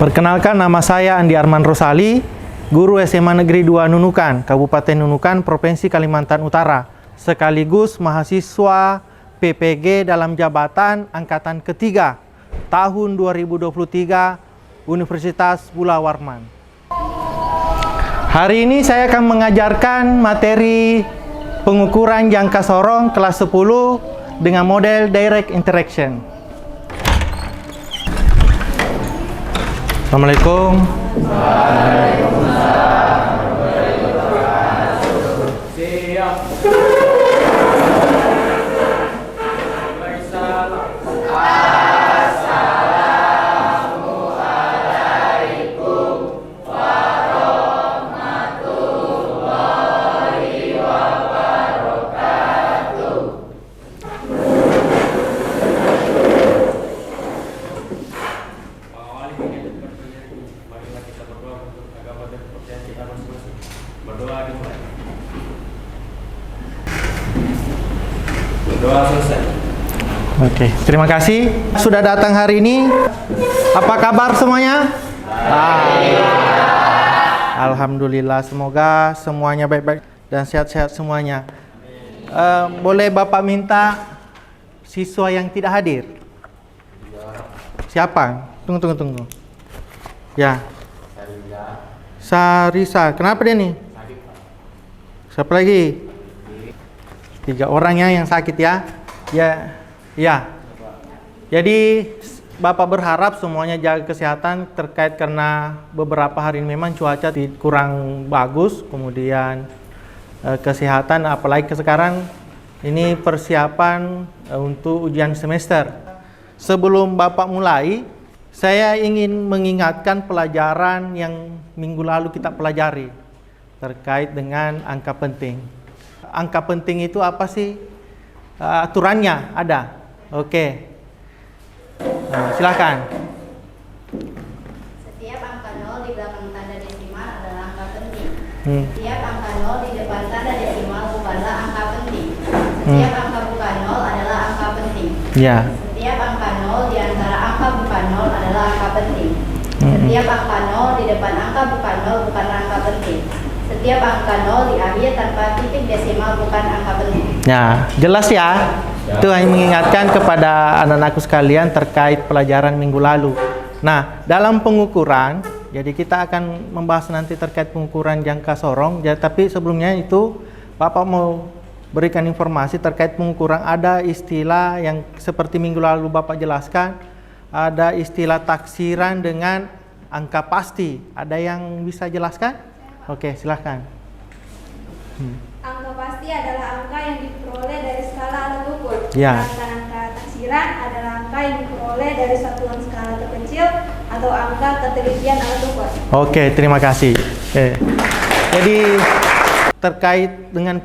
Perkenalkan, nama saya Andi Arman Rosali, guru SMA Negeri 2 Nunukan, Kabupaten Nunukan, Provinsi Kalimantan Utara, sekaligus mahasiswa PPG dalam jabatan Angkatan Ketiga tahun 2023 Universitas Pulau Warman. Hari ini saya akan mengajarkan materi pengukuran jangka sorong kelas 10 dengan model direct interaction. Assalamualaikum. Doa selesai. Oke, terima kasih sudah datang hari ini. Apa kabar semuanya? Alhamdulillah, semoga semuanya baik-baik dan sehat-sehat semuanya. Boleh Bapak minta siswa yang tidak hadir? Siapa? Tunggu. Ya. Sarisa. Kenapa dia nih? Siapa lagi? 3 orangnya yang sakit ya. Ya. Jadi Bapak berharap semuanya jaga kesehatan terkait karena beberapa hari ini memang cuaca kurang bagus, kemudian kesehatan apalagi sekarang ini persiapan untuk ujian semester. Sebelum Bapak mulai, saya ingin mengingatkan pelajaran yang minggu lalu kita pelajari terkait dengan angka penting. Angka penting itu apa sih? Aturannya ada. Oke. Silakan. Setiap angka 0 di belakang tanda desimal adalah angka penting. Setiap angka 0 di depan tanda desimal bukanlah angka penting. Setiap angka bukan 0 adalah angka penting. Ya. Setiap angka 0 di antara angka bukan 0 adalah angka penting. Setiap angka 0 di depan angka bukan 0 bukanlah angka penting. Setiap angka 0 di akhir tanpa titik desimal bukan angka penting. Nah, jelas ya. Itu hanya mengingatkan kepada anak-anakku sekalian terkait pelajaran minggu lalu. Nah, dalam pengukuran, jadi kita akan membahas nanti terkait pengukuran jangka sorong. Tapi sebelumnya itu, Bapak mau berikan informasi terkait pengukuran. Ada istilah yang seperti minggu lalu Bapak jelaskan, ada istilah taksiran dengan angka pasti. Ada yang bisa jelaskan? Oke, silahkan. Angka pasti adalah angka yang diperoleh dari skala alat ukur. Ya. Sedangkan angka taksiran adalah angka yang diperoleh dari satuan skala terkecil atau angka ketelitian alat ukur. Oke, terima kasih. Jadi terkait dengan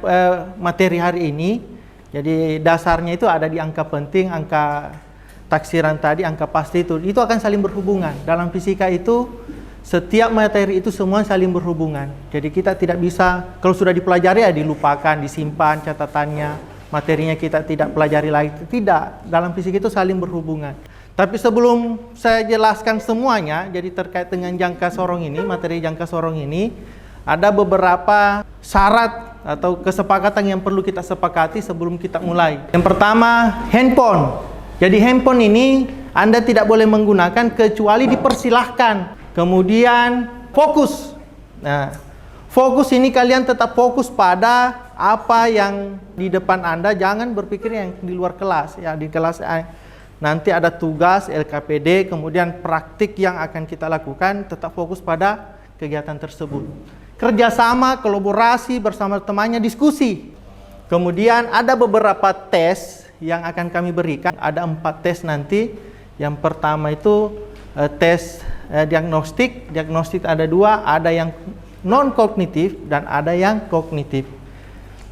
materi hari ini, jadi dasarnya itu ada di angka penting, angka taksiran tadi, angka pasti itu akan saling berhubungan. Dalam fisika itu setiap materi itu semua saling berhubungan. Jadi kita tidak bisa, kalau sudah dipelajari ya dilupakan, disimpan catatannya, materinya kita tidak pelajari lagi. Tidak, dalam fisika itu saling berhubungan. Tapi sebelum saya jelaskan semuanya, jadi terkait dengan jangka sorong ini, materi jangka sorong ini, ada beberapa syarat atau kesepakatan yang perlu kita sepakati sebelum kita mulai. Yang pertama, handphone. Jadi handphone ini Anda tidak boleh menggunakan kecuali dipersilahkan. Kemudian fokus. Nah, fokus ini kalian tetap fokus pada apa yang di depan Anda, jangan berpikir yang di luar kelas. Ya, di kelas nanti ada tugas LKPD, kemudian praktik yang akan kita lakukan, tetap fokus pada kegiatan tersebut. Kerjasama, kolaborasi bersama temannya, diskusi. Kemudian ada beberapa tes yang akan kami berikan. Ada 4 tes nanti. Yang pertama itu tes diagnostik. Diagnostik ada 2, ada yang non kognitif dan ada yang kognitif.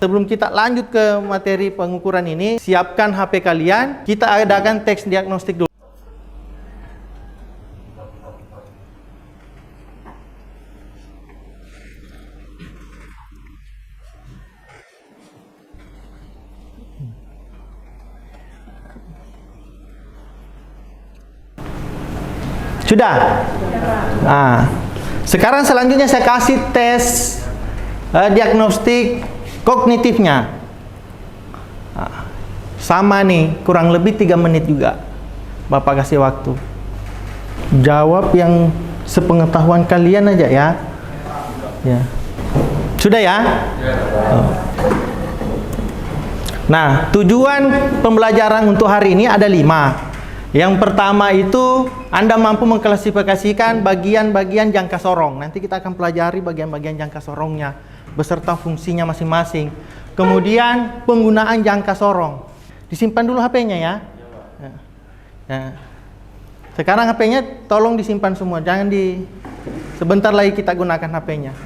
Sebelum kita lanjut ke materi pengukuran ini, siapkan HP kalian. Kita adakan tes diagnostik dulu. Sudah? Nah, sekarang selanjutnya saya kasih tes diagnostik kognitifnya. Nah, sama nih, kurang lebih 3 menit juga. Bapak kasih waktu. Jawab yang sepengetahuan kalian aja ya. Ya. Sudah ya? Oh. Nah, tujuan pembelajaran untuk hari ini ada 5. Yang pertama itu Anda mampu mengklasifikasikan bagian-bagian jangka sorong. Nanti kita akan pelajari bagian-bagian jangka sorongnya beserta fungsinya masing-masing. Kemudian penggunaan jangka sorong. Disimpan dulu HP-nya ya. Nah, sekarang HP-nya tolong disimpan semua, jangan sebentar lagi kita gunakan HP-nya.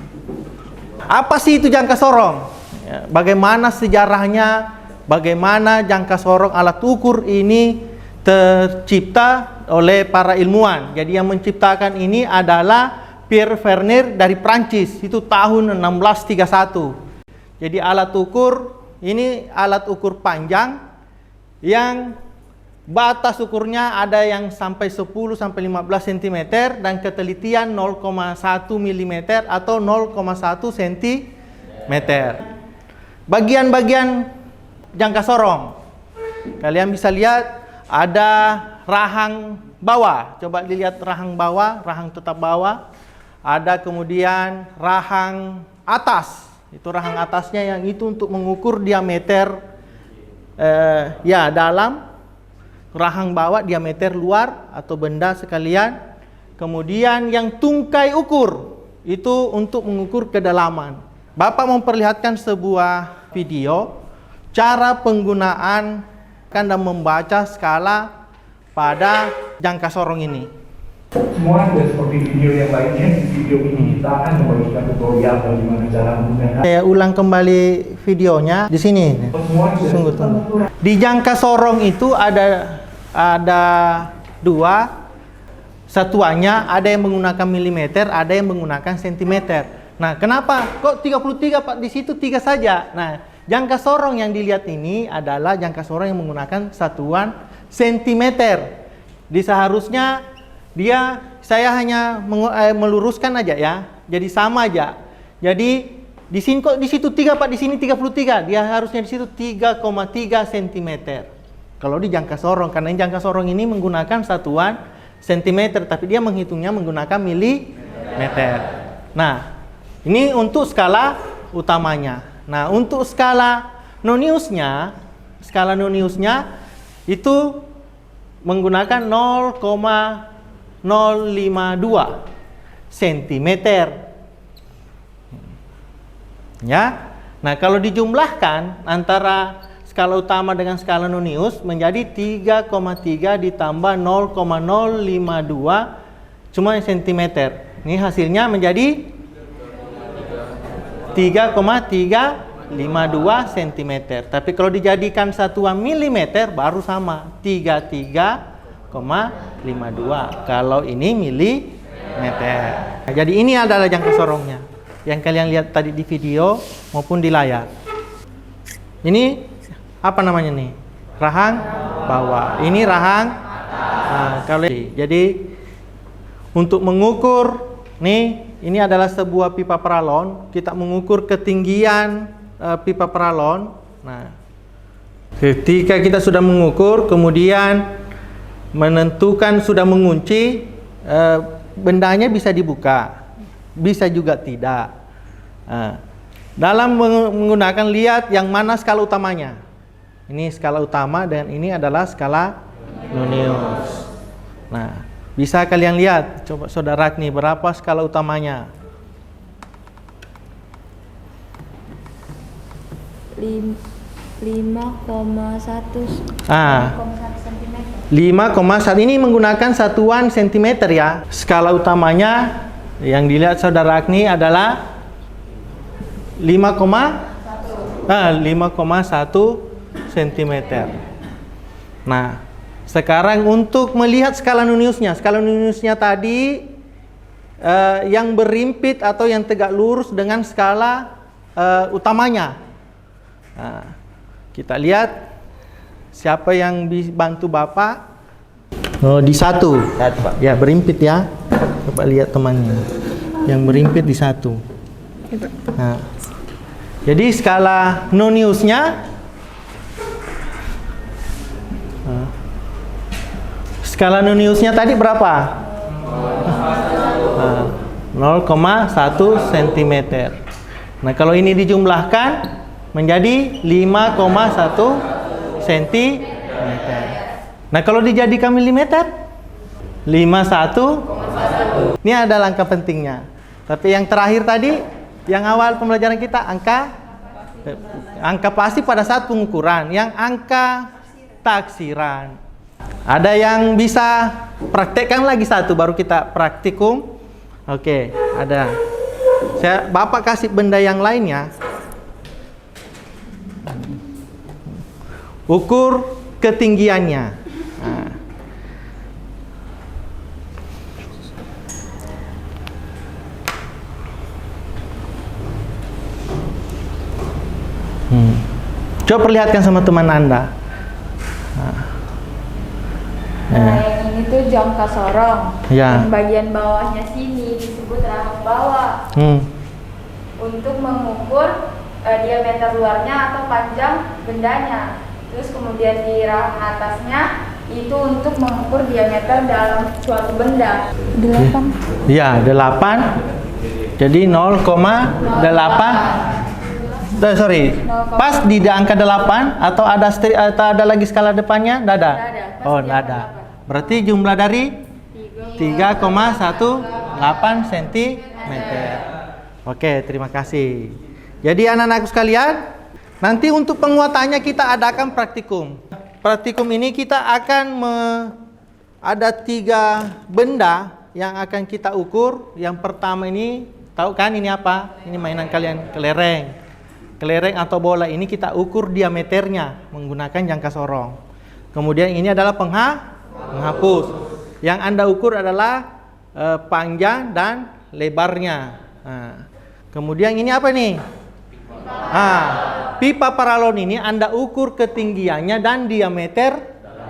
Apa sih itu jangka sorong? Ya, bagaimana sejarahnya? Bagaimana jangka sorong alat ukur ini tercipta oleh para ilmuwan. Jadi yang menciptakan ini adalah Pierre Vernier dari Prancis, itu tahun 1631. Jadi alat ukur ini alat ukur panjang yang batas ukurnya ada yang sampai 10 sampai 15 cm dan ketelitian 0,1 mm atau 0,1 cm. Bagian-bagian jangka sorong. Kalian bisa lihat ada rahang bawah. Coba dilihat rahang bawah, rahang tetap bawah. Ada kemudian rahang atas. Itu rahang atasnya yang itu untuk mengukur diameter dalam. Rahang bawah diameter luar atau benda sekalian. Kemudian yang tungkai ukur itu untuk mengukur kedalaman. Bapak memperlihatkan sebuah video cara penggunaan dan membaca skala pada jangka sorong ini. Semua sudah seperti video yang lainnya. Di video ini kita akan membagikan tutorial bagaimana cara menggunakan. Saya ulang kembali videonya di sini. Tunggu. Di jangka sorong itu ada 2 satuannya, ada yang menggunakan milimeter, ada yang menggunakan sentimeter. Nah, kenapa kok 33 Pak di situ 3 saja? Nah, jangka sorong yang dilihat ini adalah jangka sorong yang menggunakan satuan sentimeter. Seharusnya saya hanya meluruskan aja ya. Jadi sama aja. Jadi di sini kok di situ 3 Pak, di sini 33. Dia harusnya di situ 3,3 cm. Kalau di jangka sorong, karena jangka sorong ini menggunakan satuan sentimeter, tapi dia menghitungnya menggunakan milimeter. Nah, ini untuk skala utamanya. Nah, untuk skala noniusnya itu menggunakan 0,052 cm. Ya. Nah, kalau dijumlahkan antara skala utama dengan skala nonius menjadi 3,3 ditambah 0,052 cuma cm. Ini hasilnya menjadi 3,352 cm. Tapi kalau dijadikan satuan milimeter baru sama 33,52 kalau ini milimeter. Nah, jadi ini adalah jangka sorongnya yang kalian lihat tadi di video maupun di layar. Ini apa namanya nih? Rahang bawah. Ini rahang. Nah, jadi untuk mengukur nih, ini adalah sebuah pipa paralon. Kita mengukur ketinggian pipa paralon. Nah, ketika kita sudah mengukur, kemudian menentukan sudah mengunci, bendanya bisa dibuka, bisa juga tidak. Nah, dalam menggunakan lihat yang mana skala utamanya. Ini skala utama dan ini adalah skala nonius. Nah, bisa kalian lihat, coba Saudara Agni, berapa skala utamanya? 5,1 cm. 5,1 ini menggunakan satuan sentimeter ya. Skala utamanya yang dilihat Saudara Agni adalah 5,1 cm. Nah, sekarang untuk melihat skala noniusnya. Skala noniusnya tadi yang berimpit atau yang tegak lurus dengan skala utamanya. Nah, kita lihat siapa yang bantu Bapak. Oh, di 1. Satu, Pak. Ya, berimpit ya. Coba lihat temannya. Yang berimpit di 1. Nah. Jadi skala noniusnya tadi berapa? 0,1 cm. Nah, kalau ini dijumlahkan menjadi 5,1 cm. Nah, kalau dijadikan milimeter 51. Ini adalah angka pentingnya. Tapi yang terakhir tadi, yang awal pembelajaran kita angka pasti pada saat pengukuran, yang angka taksiran. Ada yang bisa praktekkan lagi satu baru kita praktikum. Oke, ada. Bapak kasih benda yang lainnya. Ukur ketinggiannya. Nah. Coba perlihatkan sama teman Anda. Nah, yang ini tuh jangka sorong. Ya. Yang bagian bawahnya sini disebut rahang bawah. Untuk mengukur diameter luarnya atau panjang bendanya. Terus kemudian di rahang atasnya itu untuk mengukur diameter dalam suatu benda. 8. Ya, 8. Jadi 0,8. Sorry, pas di angka 8 atau ada lagi skala depannya? Tidak ada. Oh, tidak ada. Berarti jumlah dari 3,18 cm. Oke, terima kasih. Jadi anak-anakku sekalian, nanti untuk penguatannya kita adakan praktikum. Praktikum ini kita akan ada 3 benda yang akan kita ukur. Yang pertama ini, tahu kan ini apa? Ini mainan kalian, kelereng. Kelereng atau bola ini kita ukur diameternya menggunakan jangka sorong. Kemudian ini adalah penghapus. Yang Anda ukur adalah panjang dan lebarnya. Nah, kemudian ini apa nih? Pipa paralon ini Anda ukur ketinggiannya dan diameter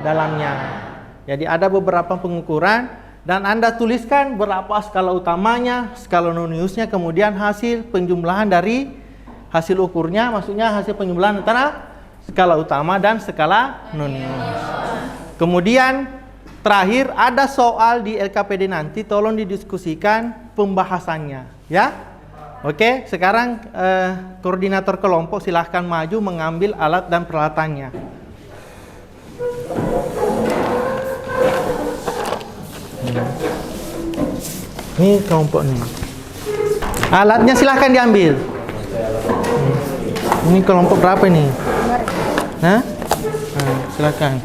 dalamnya. Jadi ada beberapa pengukuran dan Anda tuliskan berapa skala utamanya, skala noniusnya, kemudian hasil penjumlahan dari hasil ukurnya, maksudnya hasil penjumlahan antara skala utama dan skala nonius. Kemudian terakhir ada soal di LKPD nanti, tolong didiskusikan pembahasannya, ya. Oke, sekarang koordinator kelompok silahkan maju mengambil alat dan peralatannya. Ini kelompok nih. Alatnya silahkan diambil. Ini kelompok berapa nih? Silakan.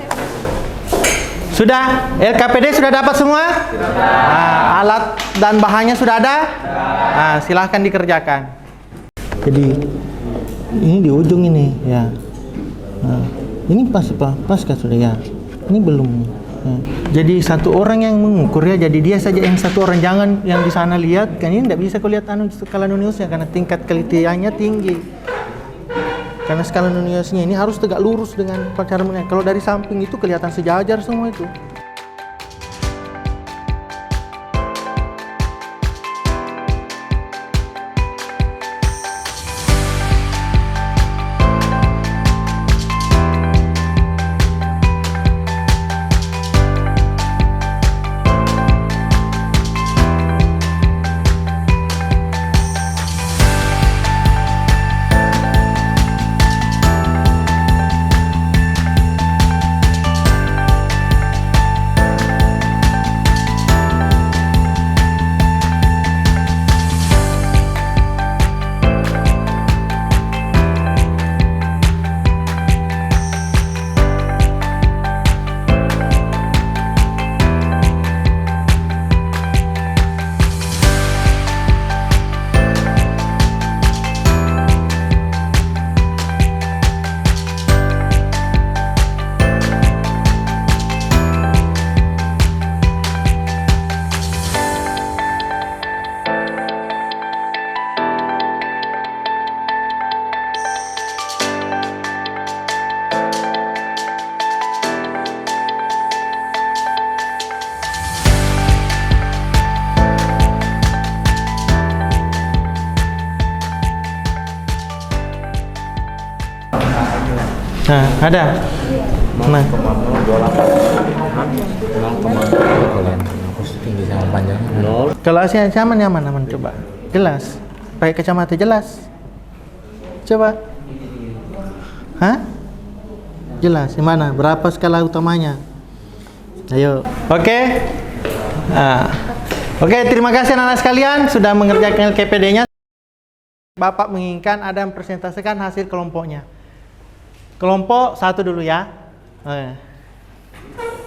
Sudah? LKPD sudah dapat semua? Alat dan bahannya sudah ada? Silahkan dikerjakan. Jadi ini di ujung ini ya. Ini pas kah sudah ya? Ini belum. Jadi satu orang yang mengukur ya, jadi dia saja yang satu orang, jangan yang di sana lihat. Kan ini tidak bisa kau lihat skala noniusnya karena tingkat kelitiannya tinggi. Karena skala noniusnya ini harus tegak lurus dengan cara mengenai. Kalau dari samping itu kelihatan sejajar semua itu. Nah, ada. Nah, 0,028 tinggi sama panjangnya 0. kalau Asia nyaman coba. Jelas. Pakai kacamata jelas. Coba. Hah? Jelas. Di mana? Berapa skala utamanya? Ayo. Oke. Oke, terima kasih anak-anak sekalian sudah mengerjakan LKPD-nya. Bapak menginginkan ada yang presentasikan hasil kelompoknya. Kelompok 1 dulu ya.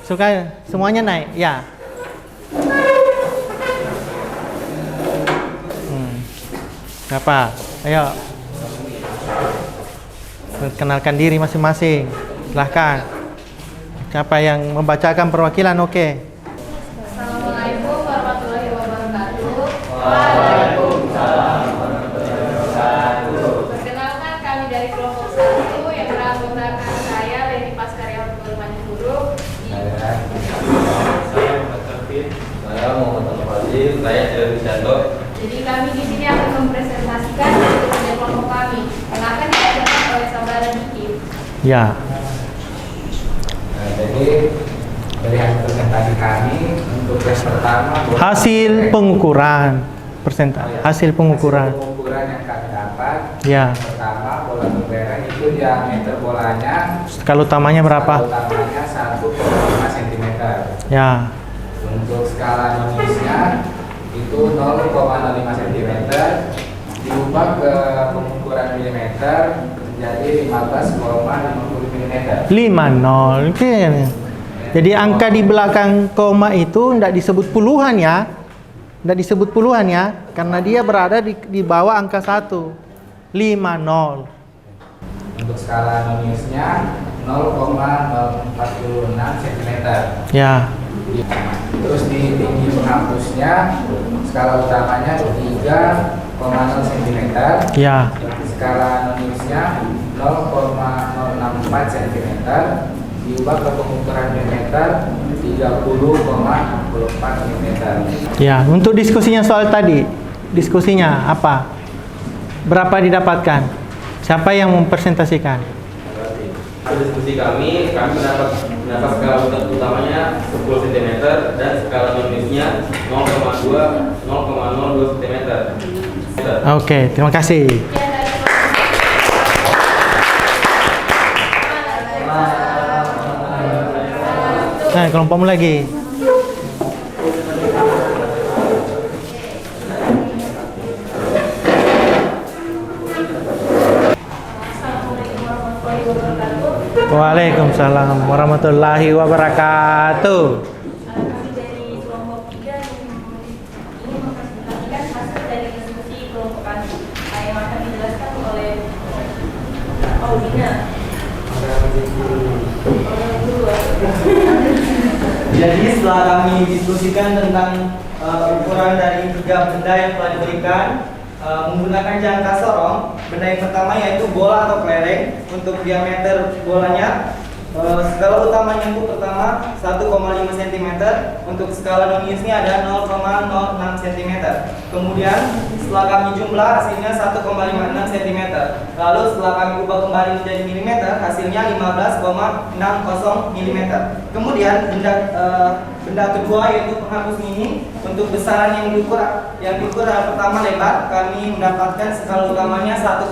Suka semuanya naik, ya. Apa? Ayo. Kenalkan diri masing-masing. Silahkan. Siapa yang membacakan perwakilan? Oke. Assalamualaikum warahmatullahi wabarakatuh. Waalaikumsalam warahmatullahi wabarakatuh. Perkenalkan, kami dari kelompok 1 yang beranggotakan saya Leni Paskaryawan Manyu Huruf. Saya Muhammad Al-Fadil, saya dari Cando. Jadi kami di sini akan mempresentasikan hasil kerja kelompok kami yang akan diajarkan oleh saudara Diki. Ya. Jadi dari hasil presentasi kami untuk yang pertama Hasil pengukuran hasil pengukuran. Hasil pengukuran yang kami dapat. Ya. Pertama, bola berberan itu diameter bolanya. Skala utamanya berapa? Skala utamanya 1,5 cm. Ya. Untuk skala minusnya itu 0,05 cm diubah ke pengukuran milimeter menjadi 15,50 mm. 50. Oke. Jadi angka di belakang koma itu tidak disebut puluhan ya. Tidak disebut puluhan ya, karena dia berada di bawah angka 1. 50. Untuk skala minusnya 0,046 cm. Ya. Terus di tinggi penghapusnya skala utamanya 3,0 cm. Ya. Skala minusnya 0,064 cm diubah ke pengukuran milimeter 30,64 mm. Ya, untuk diskusinya soal tadi, diskusinya apa? Berapa didapatkan? Siapa yang mempresentasikan? Hasil diskusi kami mendapat skala utamanya 10 cm dan skala minusnya 0,02 cm. Oke, terima kasih. Nah, kelompokmu lagi. Waalaikumsalam warahmatullahi wabarakatuh. Kami dari kelompok 3 ini mempresentasikan hasil dari diskusi kelompok kami yang akan dijelaskan oleh Audina. Jadi setelah kami diskusikan tentang ukuran dari 3 benda yang telah diberikan menggunakan jangka sorong, benda yang pertama yaitu bola atau kelereng. Untuk diameter bolanya skala utamanya untuk pertama 1,5 cm, untuk skala minusnya ada 0,06 cm. Kemudian setelah kami jumlah hasilnya 1,56 cm. Lalu setelah kami ubah kembali menjadi milimeter, hasilnya 15,60 mm. Kemudian benda kedua yaitu penghapus mini. Untuk besaran yang diukur adalah pertama lebar, kami mendapatkan skala utamanya 1,4.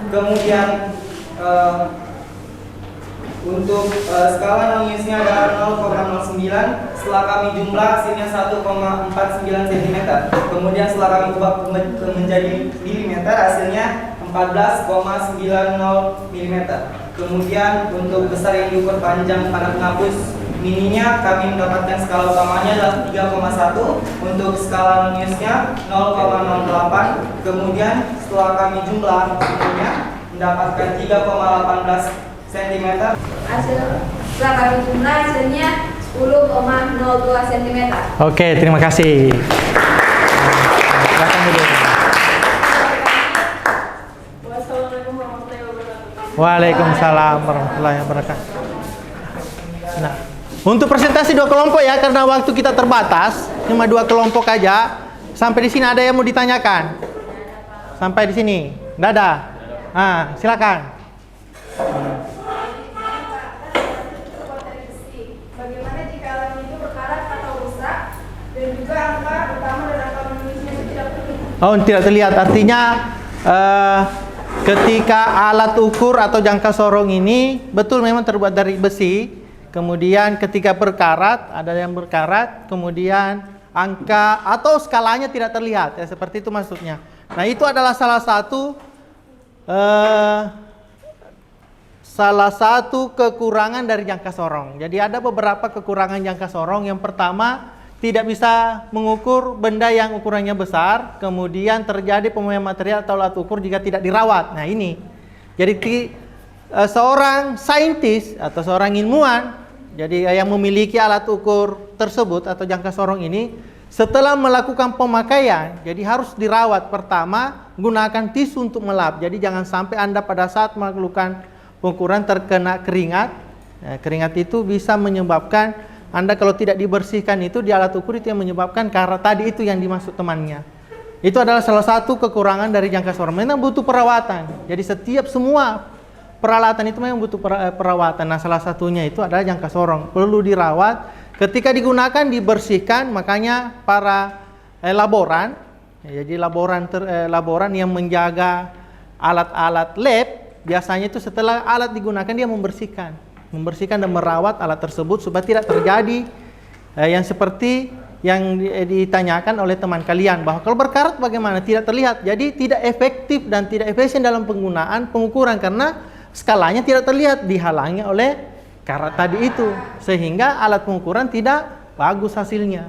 Kemudian untuk skala minusnya adalah 0,09. Setelah kami jumlah hasilnya 1,49 cm. Kemudian setelah kami ubah menjadi milimeter, hasilnya 14,90 mm. Kemudian untuk besar yang diukur panjang pada penghapus mininya, kami mendapatkan skala utamanya adalah 3,1. Untuk skala minusnya 0,08. Kemudian setelah kami jumlah hasilnya mendapatkan 3,18 cm. Setelah kami jumlah hasilnya 10,02 cm. Oke, terima kasih. Silakan dulu. Wassalamualaikum warahmatullahi wabarakatuh. Waalaikumsalam warahmatullahi wabarakatuh. Nah, untuk presentasi 2 kelompok ya, karena waktu kita terbatas, cuma 2 kelompok aja. Sampai di sini ada yang mau ditanyakan? Sampai di sini, nggak ada. Silakan. Oh, tidak terlihat. Artinya ketika alat ukur atau jangka sorong ini betul memang terbuat dari besi. Kemudian ketika berkarat, ada yang berkarat, kemudian angka atau skalanya tidak terlihat, ya, seperti itu maksudnya. Nah, itu adalah salah satu kekurangan dari jangka sorong. Jadi ada beberapa kekurangan jangka sorong. Yang pertama, tidak bisa mengukur benda yang ukurannya besar, kemudian terjadi pemuaian material atau alat ukur jika tidak dirawat. Nah, ini. Jadi seorang saintis atau seorang ilmuwan, jadi yang memiliki alat ukur tersebut atau jangka sorong ini, setelah melakukan pemakaian, jadi harus dirawat. Pertama, gunakan tisu untuk melap. Jadi jangan sampai Anda pada saat melakukan pengukuran terkena keringat. Nah, keringat itu bisa menyebabkan Anda kalau tidak dibersihkan itu di alat ukur itu yang menyebabkan karat tadi itu yang dimaksud temannya. Itu adalah salah satu kekurangan dari jangka sorong. Memang butuh perawatan. Jadi semua peralatan itu memang butuh perawatan. Nah, salah satunya itu adalah jangka sorong. Perlu dirawat. Ketika digunakan dibersihkan. Makanya para laboran, jadi laboran yang menjaga alat-alat lab, biasanya itu setelah alat digunakan dia membersihkan dan merawat alat tersebut supaya tidak terjadi yang seperti yang ditanyakan oleh teman kalian, bahwa kalau berkarat bagaimana tidak terlihat. Jadi tidak efektif dan tidak efisien dalam penggunaan pengukuran karena skalanya tidak terlihat, dihalangi oleh karat tadi itu, sehingga alat pengukuran tidak bagus hasilnya.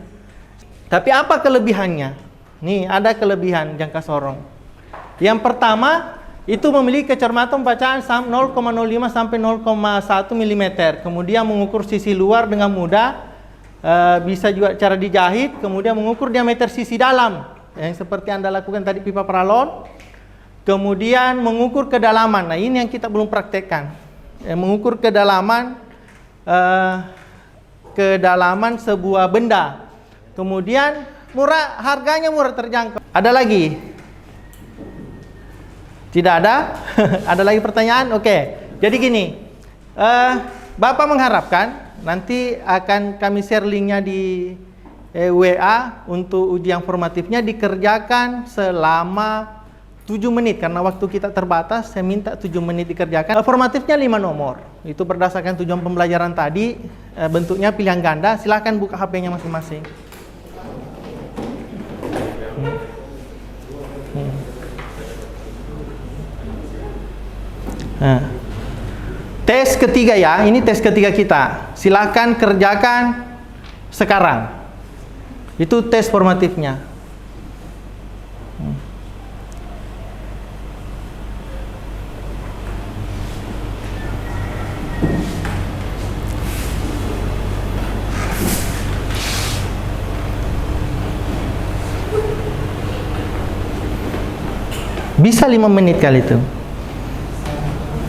Tapi apa kelebihannya? Nih, ada kelebihan jangka sorong. Yang pertama, itu memiliki kecermatan bacaan 0,05 sampai 0,1 mm. Kemudian mengukur sisi luar dengan mudah. Bisa juga cara dijahit. Kemudian mengukur diameter sisi dalam, yang seperti Anda lakukan tadi pipa paralon. Kemudian mengukur kedalaman. Nah, ini yang kita belum praktekkan. Mengukur kedalaman sebuah benda. Kemudian harganya murah, terjangkau. Ada lagi? Tidak ada? Ada lagi pertanyaan? Oke. Jadi gini, Bapak mengharapkan nanti akan kami share linknya di WA untuk ujian formatifnya dikerjakan selama 7 menit. Karena waktu kita terbatas, saya minta 7 menit dikerjakan. Formatifnya 5 nomor. Itu berdasarkan tujuan pembelajaran tadi. Bentuknya pilihan ganda. Silahkan buka HP-nya masing-masing. Nah, tes ketiga ya, ini tes ketiga kita. Silahkan kerjakan sekarang. Itu tes formatifnya. Bisa 5 menit kali itu.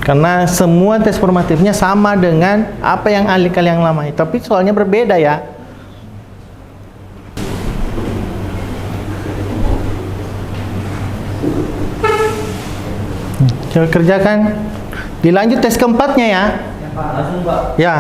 Karena semua tes formatifnya sama dengan apa yang ahli kalian lama. Tapi soalnya berbeda ya. Coba kerjakan. Dilanjut tes keempatnya ya. Ya Pak, langsung Pak. Ya.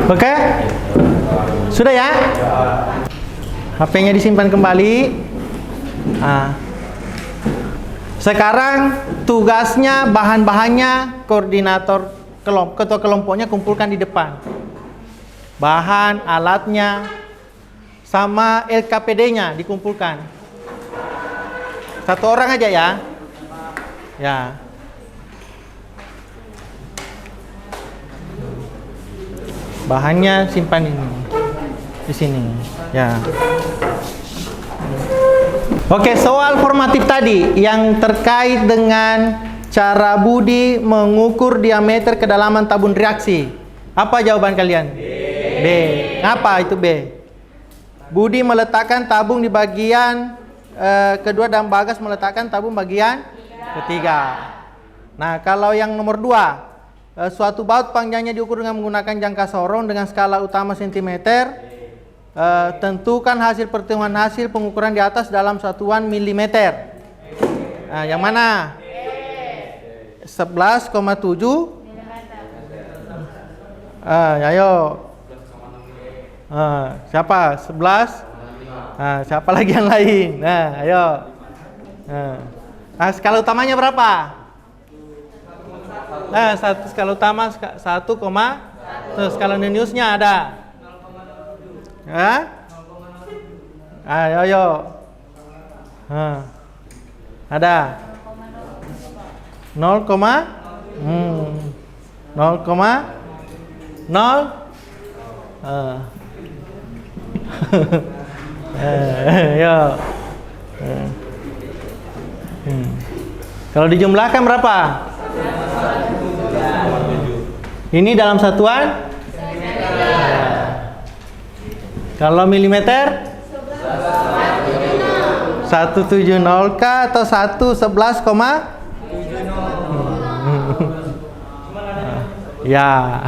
Oke? Sudah ya? HP-nya disimpan kembali. Nah. Sekarang tugasnya, bahan-bahannya, koordinator ketua kelompoknya kumpulkan di depan. Bahan, alatnya, sama LKPD-nya dikumpulkan. Satu orang aja ya. Ya. Bahannya simpan ini di sini ya. Oke, soal formatif tadi yang terkait dengan cara Budi mengukur diameter kedalaman tabung reaksi. Apa jawaban kalian? B. Ngapa itu B? Budi meletakkan tabung di bagian kedua dan Bagas meletakkan tabung bagian ketiga. Nah, kalau yang nomor 2, suatu baut panjangnya diukur dengan menggunakan jangka sorong dengan skala utama cm. Tentukan hasil pertemuan hasil pengukuran di atas dalam satuan milimeter. Nah, yang mana? 11,7. Ayo. Siapa? 11. Siapa lagi yang lain? Nah, ayo. Skala utamanya berapa? Skala utama 1, skala neniusnya ada. Ayo. Ada 0, 0,0. Kalau dijumlahkan berapa? Ini dalam satuan? Kalau milimeter? 170 kah atau 111, ya.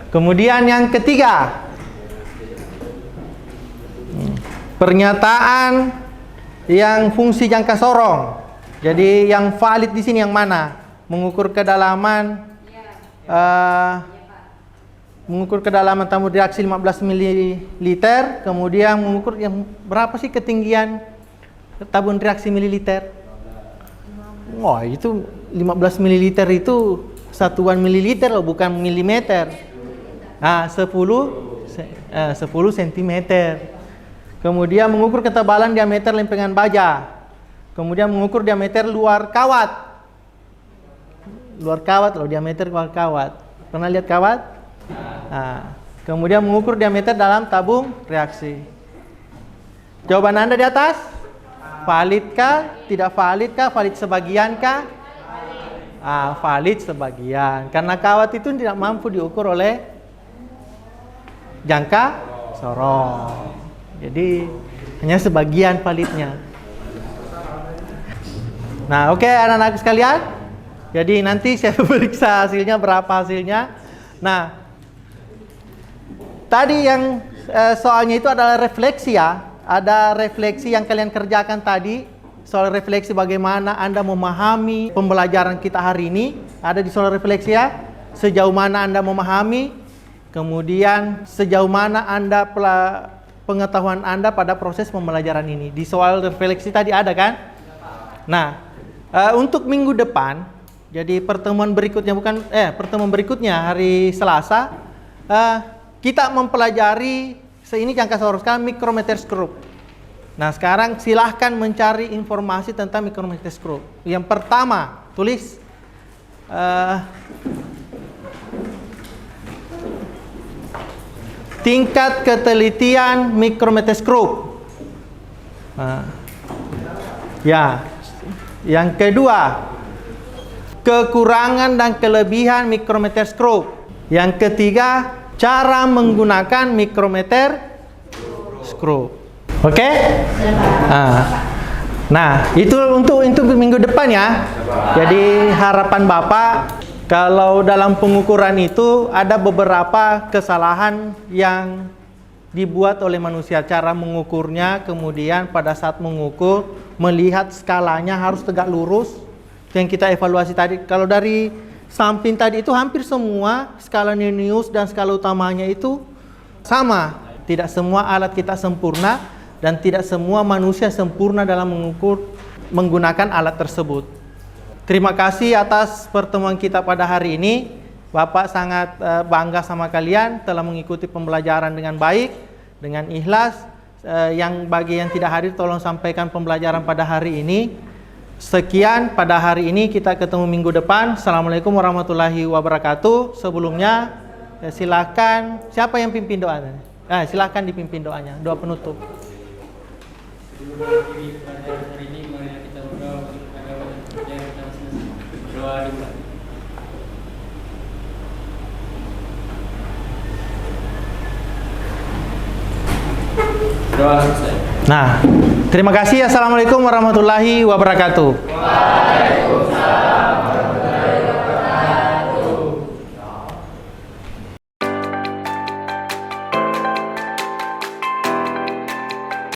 Kemudian yang ketiga, pernyataan yang fungsi jangka sorong. Jadi yang valid di sini yang mana? Mengukur kedalaman, mengukur kedalaman tabung reaksi 15 ml, kemudian mengukur yang berapa sih ketinggian tabung reaksi mililiter? Wah, itu 15 ml itu satuan mililiter loh, bukan milimeter. 10 cm. Kemudian mengukur ketebalan diameter lempengan baja. Kemudian mengukur diameter luar kawat. Luar kawat loh, diameter luar kawat. Pernah lihat kawat? Kemudian mengukur diameter dalam tabung reaksi. Jawaban Anda di atas? Valid kah? Tidak valid kah? Valid sebagian kah? Valid sebagian. Karena kawat itu tidak mampu diukur oleh jangka sorong. Jadi hanya sebagian validnya. Nah, oke anak-anak sekalian. Jadi nanti saya periksa hasilnya, berapa hasilnya. Nah, tadi yang soalnya itu adalah refleksi ya. Ada refleksi yang kalian kerjakan tadi. Soal refleksi bagaimana Anda memahami pembelajaran kita hari ini. Ada di soal refleksi ya. Sejauh mana Anda memahami. Kemudian sejauh mana Anda pengetahuan Anda pada proses pembelajaran ini. Di soal refleksi tadi ada kan? Nah, untuk minggu depan, jadi pertemuan berikutnya hari Selasa, kita mempelajari ini jangka sorong sekarang mikrometerskop. Nah, sekarang silahkan mencari informasi tentang mikrometerskop. Yang pertama, tulis tingkat ketelitian mikrometerskop. Ya. Yang kedua, kekurangan dan kelebihan mikrometerskop. Yang ketiga, cara menggunakan mikrometerskop. Oke? Nah, itu untuk minggu depan ya. Jadi harapan Bapak, kalau dalam pengukuran itu ada beberapa kesalahan yang dibuat oleh manusia. Cara mengukurnya, kemudian pada saat mengukur, melihat skalanya harus tegak lurus. Yang kita evaluasi tadi, kalau dari samping tadi itu hampir semua skala Nenius dan skala utamanya itu sama. Tidak semua alat kita sempurna dan tidak semua manusia sempurna dalam mengukur menggunakan alat tersebut. Terima kasih atas pertemuan kita pada hari ini. Bapak sangat bangga sama kalian telah mengikuti pembelajaran dengan baik, dengan ikhlas. Yang bagi yang tidak hadir tolong sampaikan pembelajaran pada hari ini. Sekian pada hari ini, kita ketemu minggu depan. Assalamualaikum warahmatullahi wabarakatuh. Sebelumnya silakan, siapa yang pimpin doanya? Silakan dipimpin doanya, doa penutup. Nah, terima kasih. Assalamualaikum warahmatullahi wabarakatuh. Waalaikumsalam.